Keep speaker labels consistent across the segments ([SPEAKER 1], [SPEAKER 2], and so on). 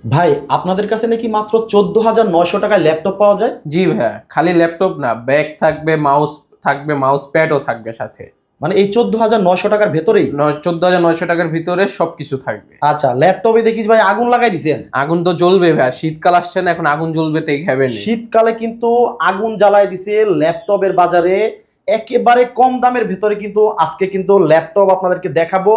[SPEAKER 1] ভাই আপনাদের কাছে নাকি মাত্র 14,900 টাকায় ল্যাপটপ পাওয়া যায়?
[SPEAKER 2] জি ভাইয়া, খালি ল্যাপটপ না, ব্যাগ থাকবে, মাউস থাকবে, মাউস প্যাডও থাকবে সাথে।
[SPEAKER 1] মানে এই 14,900 টাকার ভেতরেই?
[SPEAKER 2] 14,900 টাকার ভিতরে সবকিছু থাকবে।
[SPEAKER 1] আচ্ছা, ল্যাপটপে দেখিস ভাই আগুন লাগাই দিছেন।
[SPEAKER 2] আগুন তো জ্বলবে ভাইয়া, শীতকাল আসছে না, এখন আগুন জ্বলবে তো খাবে না।
[SPEAKER 1] শীতকালে কিন্তু আগুন জ্বালায় দিছে ল্যাপটপের বাজারে। একেবারে কম দামের ভেতরে কিন্তু আজকে কিন্তু ল্যাপটপ আপনাদেরকে দেখাবো।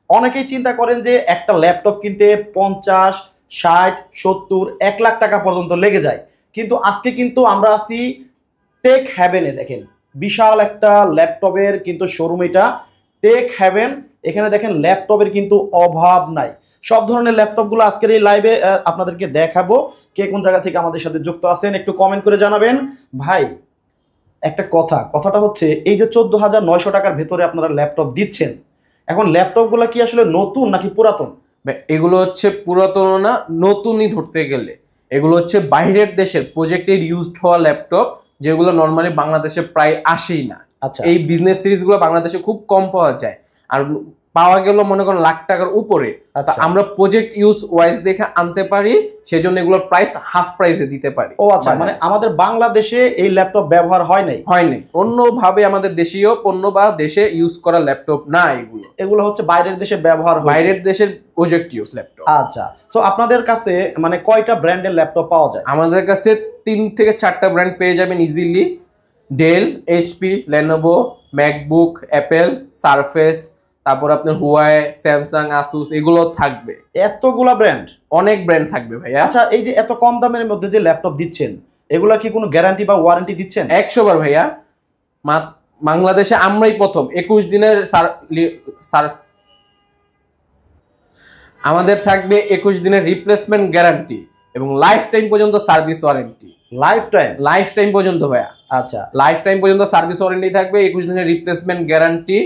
[SPEAKER 1] অনেকেই চিন্তা করেন যে একটা ল্যাপটপ কিনতে 50, 60, 70, 1 লাখ টাকা পর্যন্ত লেগে যায়, কিন্তু আজকে কিন্তু আমরা আছি টেক হ্যাভেনে। দেখেন বিশাল একটা ল্যাপটপের কিন্তু শোরুম, এটা টেক হ্যাভেন। এখানে দেখেন ল্যাপটপের কিন্তু অভাব নাই। সব ধরনের ল্যাপটপগুলো আজকের এই লাইভে আপনাদেরকে দেখাবো। কে কোন জায়গা থেকে আমাদের সাথে যুক্ত আছেন একটু কমেন্ট করে জানাবেন। ভাই একটা কথাটা হচ্ছে, এই যে 14,900 টাকার ভেতরে আপনারা ল্যাপটপ দিচ্ছেন, এখন ল্যাপটপগুলো কি আসলে নতুন নাকি পুরাতন?
[SPEAKER 2] এগুলো হচ্ছে পুরাতন না, নতুনই ধরতে গেলে। এগুলো হচ্ছে বাইরের দেশের প্রজেক্টের ইউজড হওয়া ল্যাপটপ, যেগুলো নর্মালি বাংলাদেশে প্রায় আসেই না।
[SPEAKER 1] আচ্ছা
[SPEAKER 2] এই বিজনেস সিরিজগুলো বাংলাদেশে খুব কম পাওয়া যায়, আর পাওয়া গেল মনে করেন লাখ টাকার উপরে। তা আমরা প্রজেক্ট ইউজ ওয়াইজ দেখে আনতে পারি, সেজন্য এগুলোর প্রাইস হাফ প্রাইসে দিতে পারি।
[SPEAKER 1] ও আচ্ছা, মানে আমাদের বাংলাদেশে এই ল্যাপটপ ব্যবহার হয় নাই?
[SPEAKER 2] অন্যভাবে আমাদের দেশীয় পণ্য বা দেশে ইউজ করা ল্যাপটপ না,
[SPEAKER 1] এগুলো হচ্ছে বাইরের দেশে ব্যবহার হয়,
[SPEAKER 2] বাইরের দেশের প্রজেক্ট ইউজ ল্যাপটপ।
[SPEAKER 1] আচ্ছা, সো আপনাদের কাছে মানে কয়টা ব্র্যান্ডের ল্যাপটপ পাওয়া যায়?
[SPEAKER 2] আমাদের কাছে 3 থেকে 4টা ব্র্যান্ড পেয়ে যাবেন easily. Dell, HP, Lenovo, MacBook, Apple, Surface, তারপর আপনার হুয়াই, স্যামসাং, আসুস, এগুলো থাকবে।
[SPEAKER 1] এতগুলা ব্র্যান্ড?
[SPEAKER 2] অনেক ব্র্যান্ড থাকবে ভাইয়া।
[SPEAKER 1] আচ্ছা, এই যে এত কম দামের মধ্যে যে ল্যাপটপ দিচ্ছেন, এগুলা কি কোনো গ্যারান্টি বা ওয়ারেন্টি দিচ্ছেন?
[SPEAKER 2] 100 বার ভাইয়া। বাংলাদেশে আমরাই প্রথম 21 দিনের আমাদের থাকবে 21 দিনের রিপ্লেসমেন্ট গ্যারান্টি এবং লাইফ টাইম পর্যন্ত সার্ভিস ওয়ারেন্টি। লাইফ টাইম পর্যন্ত ভাইয়া।
[SPEAKER 1] আচ্ছা,
[SPEAKER 2] লাইফ টাইম পর্যন্ত সার্ভিস ওয়ারেন্টি থাকবে, 21 দিনের রিপ্লেসমেন্ট গ্যারান্টি।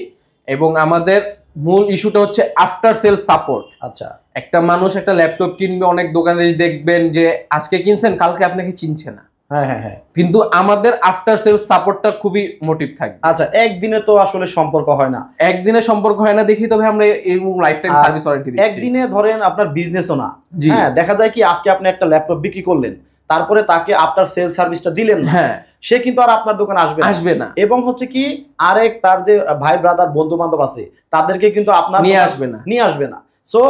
[SPEAKER 2] এবং আমাদের মূল ইস্যুটা হচ্ছে আফটার সেল সাপোর্ট।
[SPEAKER 1] আচ্ছা,
[SPEAKER 2] একটা মানুষ একটা ল্যাপটপ কিনবে, অনেক দোকানে দেখবেন যে আজকে কিনছেন কালকে আপনাকে চিনছে না।
[SPEAKER 1] হ্যাঁ হ্যাঁ হ্যাঁ,
[SPEAKER 2] কিন্তু আমাদের আফটার সেল সাপোর্টটা খুবই মোটিভ থাকবে।
[SPEAKER 1] আচ্ছা, একদিনে তো আসলে সম্পর্ক হয় না।
[SPEAKER 2] একদিনে সম্পর্ক হয় না দেখি, তবে আমরা এই লাইফ টাইম সার্ভিস ওয়ারেন্টি দিচ্ছি।
[SPEAKER 1] একদিনে ধরেন আপনার বিজনেসও না, হ্যাঁ, দেখা যায় কি আজকে আপনি একটা ল্যাপটপ বিক্রি করলেন, তারপরে তাকে আফটার সেল সার্ভিসটা দিলেন না,
[SPEAKER 2] হ্যাঁ,
[SPEAKER 1] সে কিন্তু আর আপনার দোকানে আসবে না। এবং হচ্ছে কি আরেক তার যে ভাই ব্রাদার বন্ধু বান্ধব আছে, তাদেরকে কিন্তু আপনার নিয়ে আসবে না। সো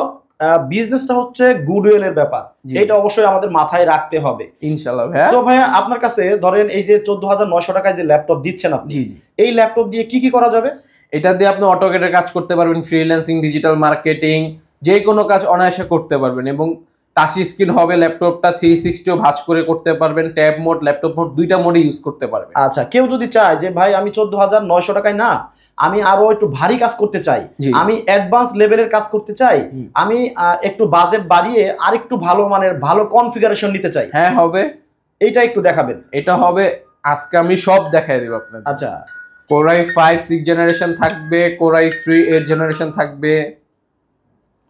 [SPEAKER 1] বিজনেসটা হচ্ছে গুডউইল এর ব্যাপার, এটা অবশ্যই আমাদের মাথায় রাখতে হবে
[SPEAKER 2] ইনশাআল্লাহ ভাইয়া।
[SPEAKER 1] তো ভাইয়া আপনার কাছে ধরেন এই যে 14,900 টাকায় যে ল্যাপটপ দিচ্ছেন আপনি, এই ল্যাপটপ দিয়ে কি কি করা যাবে?
[SPEAKER 2] এটা দিয়ে আপনি অটোকেটের কাজ করতে পারবেন, ফ্রিল্যান্সিং, ডিজিটাল মার্কেটিং, যে কোনো কাজ অনায়াসে করতে পারবেন। এবং টাচ স্ক্রিন হবে ল্যাপটপটা, 360ও ভাঁজ করে করতে পারবেন, ট্যাব মোড, ল্যাপটপ মোড, দুইটা মোডে ইউজ করতে পারবেন।
[SPEAKER 1] আচ্ছা, কেউ যদি চায় যে ভাই আমি 14,900 টাকায় না, আমি আরো একটু ভারী কাজ করতে চাই, আমি অ্যাডভান্স লেভেলের কাজ করতে চাই, আমি একটু বাজেট বাড়িয়ে আরেকটু ভালো মানের ভালো কনফিগারেশন নিতে চাই,
[SPEAKER 2] হ্যাঁ হবে।
[SPEAKER 1] এইটা একটু দেখাবেন।
[SPEAKER 2] এটা হবে, আজকে আমি সব দেখাই দেব আপনাদের।
[SPEAKER 1] আচ্ছা,
[SPEAKER 2] Core i5 6 জেনারেশন থাকবে, Core i3 8 জেনারেশন থাকবে।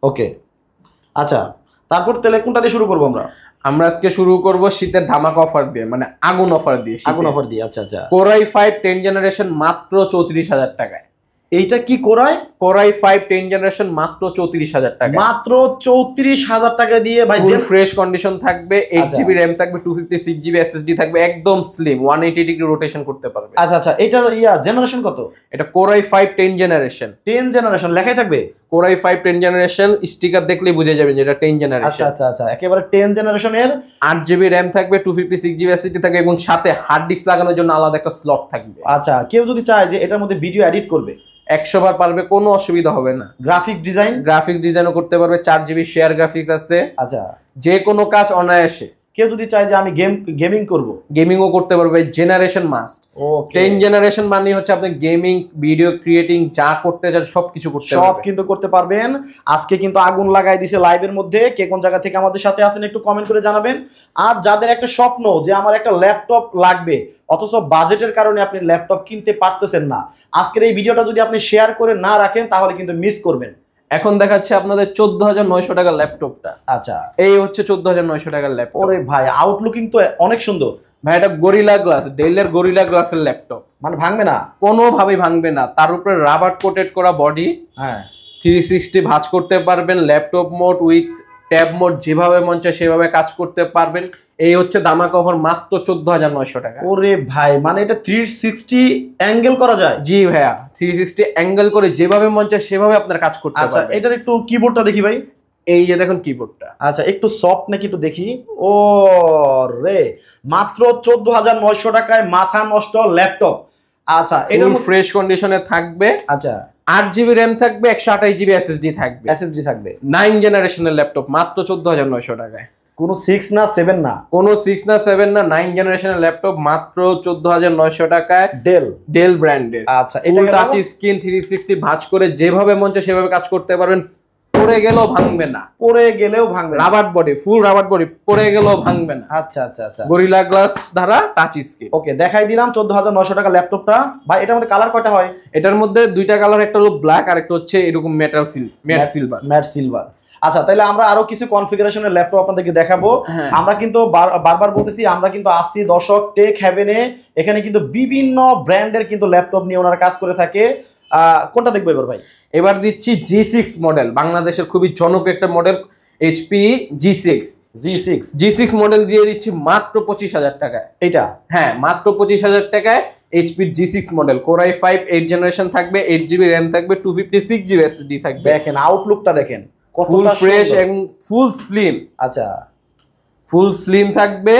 [SPEAKER 1] ওকে, আচ্ছা, তারপর তাহলে কোনটা দিয়ে শুরু করবো আমরা?
[SPEAKER 2] আমরা আজকে শুরু করব শীতের ধামাকা অফার দিয়ে, মানে আগুন অফার দিয়ে।
[SPEAKER 1] আচ্ছা আচ্ছা,
[SPEAKER 2] Core i5 10 জেনারেশন মাত্র 34,000 টাকায়।
[SPEAKER 1] এইটা কি কোরাই?
[SPEAKER 2] Core i5 10 জেনারেশন মাত্র 34,000 টাকা।
[SPEAKER 1] মাত্র 34,000 টাকা দিয়ে ভাই,
[SPEAKER 2] ফুল ফ্রেশ কন্ডিশন থাকবে, 8GB RAM থাকবে, 256GB SSD থাকবে, একদম স্লিম, 180 ডিগ্রি রোটেশন করতে পারবে।
[SPEAKER 1] আচ্ছা আচ্ছা, এটার জেনারেশন কত?
[SPEAKER 2] এটা Core i5 10 জেনারেশন।
[SPEAKER 1] 10 জেনারেশন লেখাই থাকবে?
[SPEAKER 2] Core i5 10 জেনারেশন স্টিকার দেখলেই বুঝে যাবেন যে এটা 10 জেনারেশন।
[SPEAKER 1] আচ্ছা আচ্ছা আচ্ছা, একেবারে 10 জেনারেশনের।
[SPEAKER 2] 8GB RAM থাকবে, 256GB SSD থাকবে এবং সাথে হার্ড ডিস্ক লাগানোর জন্য আলাদা একটা স্লট থাকবে।
[SPEAKER 1] আচ্ছা, কেউ যদি চায় যে এটার মধ্যে ভিডিও এডিট করবে,
[SPEAKER 2] 100 বার পারবে, কোনো অসুবিধা হবে না।
[SPEAKER 1] গ্রাফিক্স ডিজাইনও
[SPEAKER 2] করতে পারবে, 4GB শেয়ার গ্রাফিক্স আছে।
[SPEAKER 1] আচ্ছা,
[SPEAKER 2] যে কোনো কাজ অনায়াসে।
[SPEAKER 1] কেউ যদি চায় যে আমি গেমিং করব,
[SPEAKER 2] গেমিংও করতে পারবে। Generation must. 10 জেনারেশন মানে হচ্ছে আপনি গেমিং, ভিডিও ক্রিয়েটিং যা করতে চান সবকিছু করতে পারবেন,
[SPEAKER 1] সব কিন্তু করতে পারবেন। আজকে কিন্তু আগুন লাগাই দিছে লাইভের মধ্যে। কে কোন জায়গা থেকে আমাদের সাথে আছেন একটু কমেন্ট করে জানাবেন। আর যাদের একটা স্বপ্ন যে আমার একটা ল্যাপটপ লাগবে, অথচ বাজেটের কারণে আপনি ল্যাপটপ কিনতে পারতেছেন না, আজকের এই ভিডিওটা যদি আপনি শেয়ার করে না রাখেন তাহলে কিন্তু মিস করবেন।
[SPEAKER 2] এখন দেখাচ্ছে আপনাদের 14,900 টাকার ল্যাপটপটা।
[SPEAKER 1] আচ্ছা,
[SPEAKER 2] এই হচ্ছে 14,900 টাকার ল্যাপটপ।
[SPEAKER 1] ওরে ভাই, আউটলুকিং তো অনেক সুন্দর
[SPEAKER 2] ভাই। এটা গরিলা গ্লাস, ডেলের গরিলা গ্লাসের ল্যাপটপ,
[SPEAKER 1] মানে ভাঙবে না,
[SPEAKER 2] কোনোভাবেই ভাঙবে না। তার উপরে রাবার কোটেড করা বডি,
[SPEAKER 1] হ্যাঁ,
[SPEAKER 2] 360 ভাঁজ করতে পারবেন, laptop mode with tab mode যেভাবে মন চায় সেভাবে কাজ করতে পারবেন। এই হচ্ছে ধামাকা অফার মাত্র 14,900 টাকা।
[SPEAKER 1] ওরে ভাই, মানে এটা 360 অ্যাঙ্গেল করা যায়?
[SPEAKER 2] জি ভাইয়া, 360 অ্যাঙ্গেল করে যেভাবে মন চায় সেভাবে আপনার কাজ করতে
[SPEAKER 1] আচ্ছা,
[SPEAKER 2] পারবেন।
[SPEAKER 1] এটার একটু কিবোর্ডটা দেখি ভাই।
[SPEAKER 2] এই যে দেখুন কিবোর্ডটা,
[SPEAKER 1] আচ্ছা একটু সফট নাকি একটু দেখি। ও রে, মাত্র 14,900 টাকায় মাথা নষ্ট ল্যাপটপ। আচ্ছা, এটা
[SPEAKER 2] ফুল ফ্রেশ কন্ডিশনে থাকবে।
[SPEAKER 1] আচ্ছা,
[SPEAKER 2] 8GB র্যাম থাকবে, 128GB SSD থাকবে,
[SPEAKER 1] এসএসডি থাকবে।
[SPEAKER 2] 9 জেনারেশনের ল্যাপটপ মাত্র 14,900 টাকায়।
[SPEAKER 1] কোনো 6 না 7 না,
[SPEAKER 2] কোনো 6 না 7 না, 9 জেনারেশনের ল্যাপটপ মাত্র 14,900 টাকায়,
[SPEAKER 1] ডেল।
[SPEAKER 2] ডেল ব্র্যান্ডের।
[SPEAKER 1] আচ্ছা,
[SPEAKER 2] ফুল টাচ স্ক্রিন 360 ভাঁজ করে যেভাবে মন চায় সেভাবে কাজ করতে পারবেন, পড়ে গেলেও ভাঙবে না,
[SPEAKER 1] পড়ে গেলেও ভাঙবে না।
[SPEAKER 2] রাবার বডি, ফুল রাবার বডি, পড়ে গেলেও ভাঙবে না।
[SPEAKER 1] আচ্ছা আচ্ছা আচ্ছা,
[SPEAKER 2] গরিলা গ্লাস দ্বারা টাচ স্ক্রিন।
[SPEAKER 1] ওকে, দেখাই দিলাম 14,900 টাকা ল্যাপটপটা। ভাই এটার মধ্যে কালার কয়টা হয়?
[SPEAKER 2] এটার মধ্যে দুইটা কালার, একটা হলো ব্ল্যাক আর একটা হচ্ছে এরকম ম্যাট সিলভার।
[SPEAKER 1] Mat silver. আচ্ছা, তাহলে আমরা আরো কিছু কনফিগারেশনের ল্যাপটপ আপনাদেরকে দেখাবো। আমরা কিন্তু বারবার বলতেছি, আমরা কিন্তু আসছি দর্শক টেক হ্যাভেনে। এখানে কিন্তু বিভিন্ন ব্র্যান্ডের কিন্তু ল্যাপটপ নিয়ে ওনারা কাজ করে থাকে। কোনটা দেখবো এবার ভাই?
[SPEAKER 2] এবার দিচ্ছি G6 মডেল, বাংলাদেশের খুবই জনপ্রিয় একটা মডেল, HP G6 মডেল দিয়ে দিচ্ছি মাত্র 25,000 টাকায়।
[SPEAKER 1] এটা
[SPEAKER 2] হ্যাঁ, মাত্র 25,000 টাকায় HP G6 model, Core i5 8 generation থাকবে, 8GB র্যাম থাকবে, 256GB SSD থাকবে।
[SPEAKER 1] দেখেন আউটলুকটা দেখেন,
[SPEAKER 2] ফুল
[SPEAKER 1] কতটা
[SPEAKER 2] ফ্রেশ
[SPEAKER 1] সুন্দর।
[SPEAKER 2] এবং ফুল স্লিম।
[SPEAKER 1] আচ্ছা,
[SPEAKER 2] ফুল স্লিম থাকবে,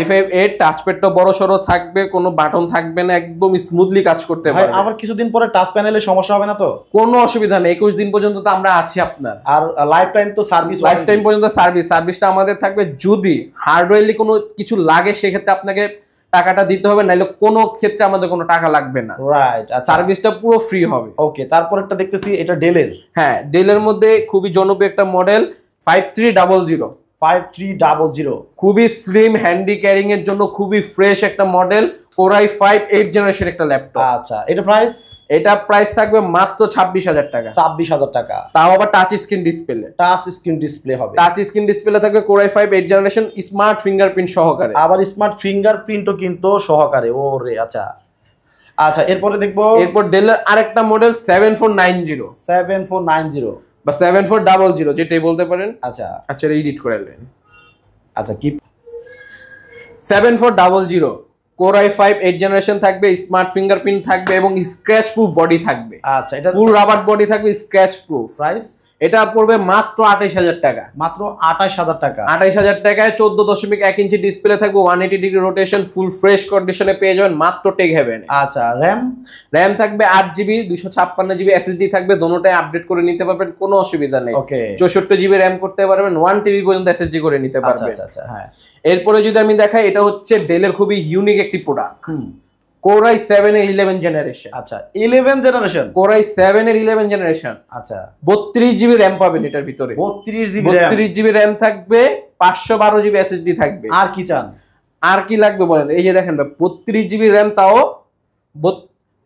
[SPEAKER 2] i5 8 টাচপ্যাডটা বড় সরো থাকবে, কোনো বাটন থাকবে না, একদম স্মুথলি কাজ করতে
[SPEAKER 1] ভাই
[SPEAKER 2] পারবে।
[SPEAKER 1] আবার কিছুদিন পরে টাচ প্যানেলে সমস্যা হবে না তো?
[SPEAKER 2] কোনো অসুবিধা নেই, 21 দিন পর্যন্ত তো আমরা আছি আপনার।
[SPEAKER 1] আর লাইফ টাইম তো সার্ভিস,
[SPEAKER 2] লাইফ টাইম পর্যন্ত সার্ভিসটা আমাদের থাকবে। যদি হার্ডওয়্যারলি কোনো কিছু লাগে সেক্ষেত্রে আপনাকে টাকাটা দিতে হবে, নাইলে কোনো ক্ষেত্রে আমাদের কোনো টাকা লাগবে না।
[SPEAKER 1] রাইট,
[SPEAKER 2] সার্ভিসটা পুরো ফ্রি হবে।
[SPEAKER 1] ওকে, তারপর একটা দেখতেছি, এটা ডেলের।
[SPEAKER 2] হ্যাঁ, ডেলের মধ্যে খুবই জনপ্রিয় একটা মডেল
[SPEAKER 1] 5300,
[SPEAKER 2] খুবই স্লিম, হ্যান্ডি ক্যারিং এর জন্য খুবই ফ্রেশ একটা মডেল, Core i5 8 জেনারেশন একটা ল্যাপটপ।
[SPEAKER 1] আচ্ছা, এটা প্রাইস?
[SPEAKER 2] এটা প্রাইস থাকবে মাত্র 26,000 টাকা।
[SPEAKER 1] 26,000 টাকা,
[SPEAKER 2] তাও আবার touch screen display.
[SPEAKER 1] Touch screen display হবে।
[SPEAKER 2] টাচ স্ক্রিন ডিসপ্লে থাকবে, Core i5 8 generation, smart fingerprint সহকারে।
[SPEAKER 1] আবার স্মার্ট ফিঙ্গারপ্রিন্টও কিন্তু সহকারে। ওরে আচ্ছা আচ্ছা, এরপরে দেখবো।
[SPEAKER 2] এরপর ডেলের আরেকটা মডেল 7490
[SPEAKER 1] 7490
[SPEAKER 2] বা 7400, যেটাই বলতে পারেন।
[SPEAKER 1] আচ্ছা
[SPEAKER 2] আচ্ছা, এডিট করে নেন।
[SPEAKER 1] আচ্ছা, কি
[SPEAKER 2] 7400 Core i5 8 জেনারেশন থাকবে, স্মার্ট ফিঙ্গারপ্রিন্ট থাকবে এবং স্ক্র্যাচ প্রুফ বডি থাকবে।
[SPEAKER 1] আচ্ছা, এটা
[SPEAKER 2] ফুল রাবার বডি থাকবে, স্ক্র্যাচ প্রুফ।
[SPEAKER 1] প্রাইস?
[SPEAKER 2] এটা পড়বে মাত্র 28,000 টাকা।
[SPEAKER 1] মাত্র 28,000 টাকা।
[SPEAKER 2] 28,000 টাকায় 14.1 ইঞ্চি ডিসপ্লে থাকবে, 180 ডিগ্রি রোটেশন, ফুল ফ্রেশ কন্ডিশনে পেয়ে যাবেন মাত্র টেক হেভেন।
[SPEAKER 1] আচ্ছা,
[SPEAKER 2] র্যাম থাকবে 8GB, 256GB SSD থাকবে, দোনোটাই আপডেট করে নিতে পারবেন, কোনো অসুবিধা নেই।
[SPEAKER 1] ওকে,
[SPEAKER 2] 64GB র্যাম করতে পারবেন, 1TB পর্যন্ত SSD করে নিতে পারবেন।
[SPEAKER 1] আচ্ছা আচ্ছা, হ্যাঁ।
[SPEAKER 2] এরপরে যদি আমি দেখাই, এটা হচ্ছে ডেলের খুবই ইউনিক একটি প্রোডাক্ট, Core i7 এর 11 জেনারেশন।
[SPEAKER 1] আচ্ছা, 11 জেনারেশন,
[SPEAKER 2] Core i7 এর 11 জেনারেশন।
[SPEAKER 1] আচ্ছা,
[SPEAKER 2] 32GB র্যাম পাবেন এটার ভিতরে। 32GB র্যাম থাকবে, 512GB SSD থাকবে।
[SPEAKER 1] আর কি চান?
[SPEAKER 2] আর কি লাগবে বলেন? এই যে দেখেন, 32GB র্যাম, তাও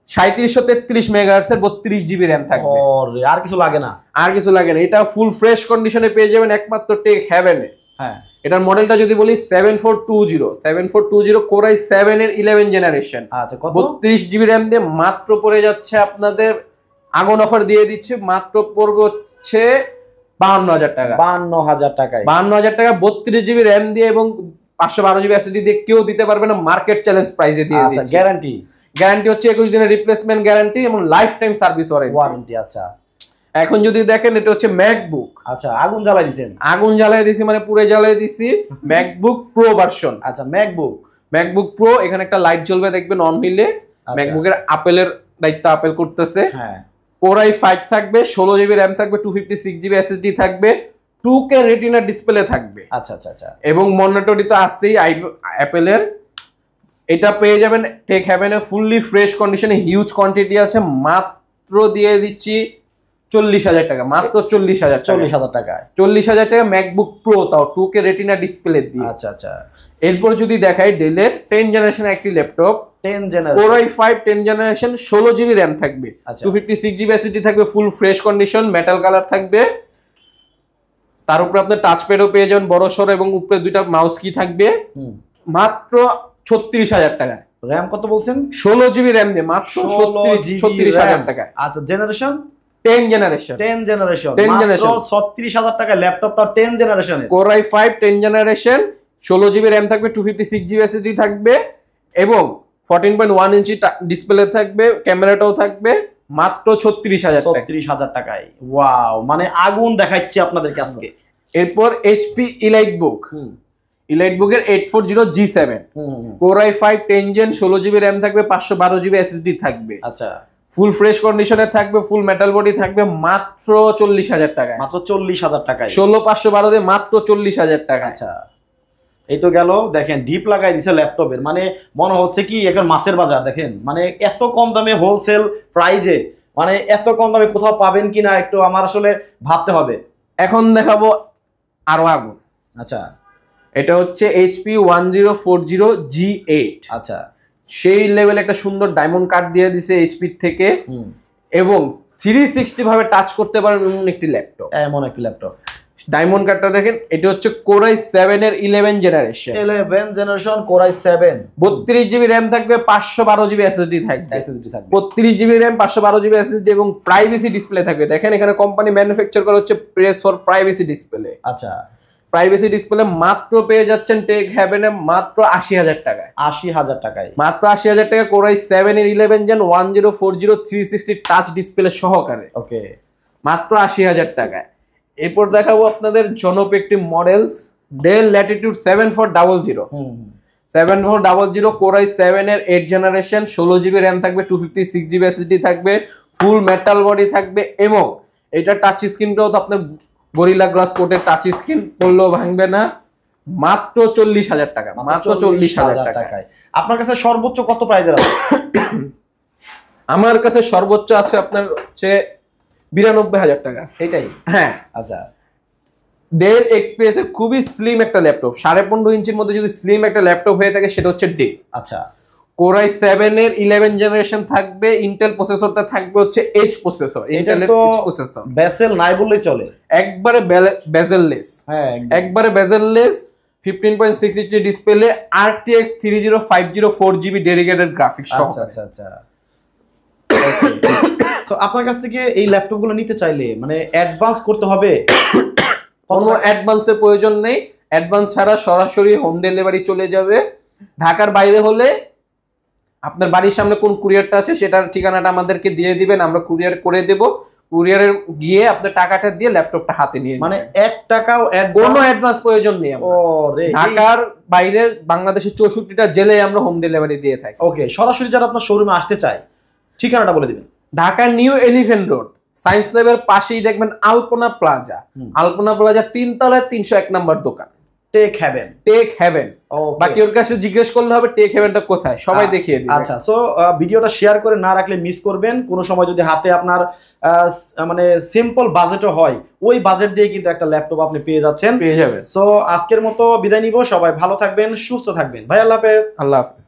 [SPEAKER 2] 3733 মেগাহার্টজ এর 32GB র্যাম থাকবে।
[SPEAKER 1] ওরে, আর কিছু লাগে না?
[SPEAKER 2] আর কিছু লাগে না। এটা ফুল ফ্রেশ কন্ডিশনে পেয়ে যাবেন একমাত্র টেক হেভেনে।
[SPEAKER 1] হ্যাঁ,
[SPEAKER 2] এটার মডেলটা যদি বলি 7420 Core i7 এর 11 জেনারেশন।
[SPEAKER 1] আচ্ছা, কত?
[SPEAKER 2] 32GB র্যাম দিয়ে মাত্র পড়ে যাচ্ছে আপনাদের, আগুন অফার দিয়ে দিচ্ছে, মাত্র পড়বে হচ্ছে 52,000 টাকা।
[SPEAKER 1] 52,000 টাকায়
[SPEAKER 2] 52,000 টাকা 32GB র্যাম দিয়ে এবং 512GB SSD দিয়ে কেউ দিতে পারবে না, মার্কেট চ্যালেঞ্জ প্রাইসে দিয়ে
[SPEAKER 1] আচ্ছা,
[SPEAKER 2] দিচ্ছে। গ্যারান্টি হচ্ছে 21 দিনের রিপ্লেসমেন্ট গ্যারান্টি এবং লাইফ টাইম সার্ভিস ওয়ারেন্টি।
[SPEAKER 1] আচ্ছা,
[SPEAKER 2] এখন যদি দেখেন, এটা হচ্ছে ম্যাকবুক।
[SPEAKER 1] আচ্ছা, আগুন জ্বালাই দিছেন?
[SPEAKER 2] আগুন জ্বালাই দিছি মানে পুরো জ্বালাই দিছি। MacBook pro version.
[SPEAKER 1] আচ্ছা, ম্যাকবুক
[SPEAKER 2] প্রো, এখানে একটা লাইট জ্বলবে দেখবেন অন হইলে। ম্যাকবুকের আপেলের দায়িত্ব আপেল করতেছে।
[SPEAKER 1] হ্যাঁ,
[SPEAKER 2] Core i5 থাকবে, 16GB র্যাম থাকবে, 256GB SSD থাকবে, 2K রেটিনা ডিসপ্লে থাকবে।
[SPEAKER 1] আচ্ছা আচ্ছা আচ্ছা,
[SPEAKER 2] এবং মনিটরটি তো আছেই অ্যাপেলের। এটা পেয়ে যাবেন টেক হেভেনে ফুললি ফ্রেশ কন্ডিশনে, হিউজ কোয়ান্টিটি আছে, মাত্র দিয়ে দিচ্ছি 40,000 টাকা। মাত্র 40,000
[SPEAKER 1] টাকায়
[SPEAKER 2] 40,000 টাকা ম্যাকবুক প্রো, তাও 2K রেটিনা ডিসপ্লে দিয়ে।
[SPEAKER 1] আচ্ছা আচ্ছা,
[SPEAKER 2] এরপর যদি দেখাই ডেলের 10 জেনারেশন একটি laptop,
[SPEAKER 1] 10 generation
[SPEAKER 2] Core i5 10 generation, 16GB RAM থাকবে, 256GB SSD থাকবে, full fresh condition, metal colour থাকবে। তার উপরে আপনার টাচপ্যাডও পেয়ে যাবেন বড় সড়ো এবং উপরে দুইটা মাউস কি থাকবে। মাত্র 36,000 টাকায়।
[SPEAKER 1] র্যাম কত বলছেন?
[SPEAKER 2] 16GB র্যাম দিয়ে মাত্র 36,000 টাকায়।
[SPEAKER 1] আচ্ছা, জেনারেশন
[SPEAKER 2] 10 জেনারেশন
[SPEAKER 1] 10 জেনারেশন
[SPEAKER 2] 10
[SPEAKER 1] মাত্র
[SPEAKER 2] generation
[SPEAKER 1] 36,000 টাকায় ল্যাপটপ, তাও 10 জেনারেশনের।
[SPEAKER 2] Core i5 10 generation, 16GB RAM থাকবে, 256GB SSD থাকবে এবং 14.1 ইঞ্চি ডিসপ্লে থাকবে, ক্যামেরাটাও থাকবে, মাত্র 36,000 টাকা।
[SPEAKER 1] 36,000 টাকায়, ওয়াও, মানে আগুন দেখাচ্ছি আপনাদেরকে আজকে।
[SPEAKER 2] এরপর HP EliteBook, EliteBook-এর 840G7, Core i5 10 Gen, 16GB RAM থাকবে, 512GB SSD থাকবে।
[SPEAKER 1] আচ্ছা,
[SPEAKER 2] ফুল ফ্রেশ কন্ডিশনে থাকবে, ফুল মেটাল বডি থাকবে, মাত্র 40,000 টাকায়।
[SPEAKER 1] মাত্র 40,000 টাকায়
[SPEAKER 2] 16,512 দিয়ে মাত্র 40,000 টাকা।
[SPEAKER 1] আচ্ছা, এই তো গেল। দেখেন ডিপ লাগাই দিছে ল্যাপটপের, মানে মনে হচ্ছে কি এখন মাছের বাজার। দেখেন মানে এত কম দামে হোলসেল প্রাইজে, মানে এত কম দামে কোথাও পাবেন কিনা একটু আমার আসলে ভাবতে হবে।
[SPEAKER 2] এখন দেখাবো আরো আগুন।
[SPEAKER 1] আচ্ছা,
[SPEAKER 2] এটা হচ্ছে HP 1040G8।
[SPEAKER 1] আচ্ছা,
[SPEAKER 2] সেই লেভেলে একটা সুন্দর ডায়মন্ড কাট দিয়ে দিছে HP থেকে এবং 360 ভাবে টাচ করতে পারেন এমন একটি ল্যাপটপ।
[SPEAKER 1] এমন একটি ল্যাপটপ।
[SPEAKER 2] ডায়মন্ড কাটটা দেখেন, এটা হচ্ছে Core i7 এর 11 generation,
[SPEAKER 1] 11 generation Core i7,
[SPEAKER 2] 32GB RAM থাকবে, 512GB SSD থাকবে,
[SPEAKER 1] SSD থাকবে,
[SPEAKER 2] 32GB RAM, 512GB SSD এবং প্রাইভেসি ডিসপ্লে থাকবে। দেখেন এখানে কোম্পানি ম্যানুফ্যাকচার করা হচ্ছে প্রেস ফর প্রাইভেসি ডিসপ্লে।
[SPEAKER 1] আচ্ছা,
[SPEAKER 2] প্রাইভেসি ডিসপ্লে মাত্র পেয়ে যাচ্ছেন টেক হ্যাভেনে মাত্র 80,000 টাকায়।
[SPEAKER 1] 80,000 টাকায়,
[SPEAKER 2] মাত্র 80,000 টাকা Core i7 এর 11 Gen 1040 360 টাচ ডিসপ্লে সহকারে,
[SPEAKER 1] ওকে,
[SPEAKER 2] মাত্র 80,000 টাকায়। এরপর দেখাবো আপনাদের জনপ্রিয় একটি models, Dell Latitude 7400, 7400 Core i7 এর 8 জেনারেশন, 16GB RAM থাকবে, 256GB SSD থাকবে, ফুল মেটাল বডি থাকবে এবং এটা টাচ স্ক্রিনটাও তো আপনার গরিলা গ্লাস কোটের টাচ স্ক্রিন, পড়লেও ভাঙবে না। মাত্র 40,000 টাকা, মাত্র 40,000
[SPEAKER 1] টাকায়। আপনার কাছে সর্বোচ্চ কত প্রাইজের আছে?
[SPEAKER 2] আমার কাছে সর্বোচ্চ আছে আপনার হচ্ছে 92,000 টাকা।
[SPEAKER 1] এটাই?
[SPEAKER 2] হ্যাঁ।
[SPEAKER 1] আচ্ছা,
[SPEAKER 2] ডেল এক্সপিএস এর খুবই স্লিম একটা ল্যাপটপ, 15.5 ইঞ্চির মধ্যে যদি স্লিম একটা ল্যাপটপ হয়ে থাকে সেটা হচ্ছে ডেল।
[SPEAKER 1] আচ্ছা,
[SPEAKER 2] Core i7 এর 11 জেনারেশন থাকবে, ইন্টেল প্রসেসরটা থাকবে হচ্ছে এইচ প্রসেসর, ইন্টেলের এইচ প্রসেসর,
[SPEAKER 1] বেসেল নাই বললেই চলে,
[SPEAKER 2] একবারে বেজেললেস,
[SPEAKER 1] হ্যাঁ
[SPEAKER 2] একবারে bezelless, 15.6 inch display, RTX 3050 4GB dedicated graphics সহ।
[SPEAKER 1] আচ্ছা, আচ্ছা, আচ্ছা। সো আপনার কাছ থেকে এই ল্যাপটপগুলো নিতে চাইলে মানে অ্যাডভান্স করতে হবে?
[SPEAKER 2] কোনো অ্যাডভান্সের প্রয়োজন নেই, অ্যাডভান্স ছাড়া সরাসরি হোম ডেলিভারি চলে যাবে। ঢাকার বাইরে হলে আপনার বাড়ির সামনে কোন কুরিয়ারটা আছে সেটার ঠিকানাটা আমাদেরকে দিয়ে দিবেন, আমরা কুরিয়ার করে দেব। কুরিয়ারে গিয়ে আপনার টাকাটা দিয়ে ল্যাপটপটা হাতে নিয়ে
[SPEAKER 1] মানে 1 টাকাও
[SPEAKER 2] কোনো অ্যাডভান্স প্রয়োজন নেই।
[SPEAKER 1] ওরে,
[SPEAKER 2] ঢাকার বাইরে বাংলাদেশের 64টা জেলায় আমরা হোম ডেলিভারি দিয়ে থাকি।
[SPEAKER 1] ওকে, সরাসরি যারা আপনার শোরুমে আসতে চায় ঠিকানাটা বলে দিবেন।
[SPEAKER 2] ঢাকার নিউ এলিফ্যান্ট রোড সায়েন্স ল্যাবের পাশেই দেখবেন আলপনা প্লাজা, আলপনা প্লাজা 3 তলায় 301 নম্বর দোকান,
[SPEAKER 1] টেক হ্যাভেন।
[SPEAKER 2] Take haven. বাকি ওর কাছে জিজ্ঞেস করলে হবে টেক হ্যাভেনটা কোথায়, সবাই দেখিয়ে দিবে।
[SPEAKER 1] আচ্ছা, সো ভিডিওটা শেয়ার করে না রাখলে মিস করবেন। কোনো সময় যদি হাতে আপনার মানে সিম্পল বাজেটও হয়, ওই বাজেট দিয়ে কিন্তু একটা ল্যাপটপ আপনি পেয়ে যাচ্ছেন,
[SPEAKER 2] পেয়ে যাবেন।
[SPEAKER 1] সো আজকের মতো বিদায় নিব। সবাই ভালো থাকবেন, সুস্থ থাকবেন। ভাই আল্লাহ হাফেজ।
[SPEAKER 2] আল্লাহ হাফেজ।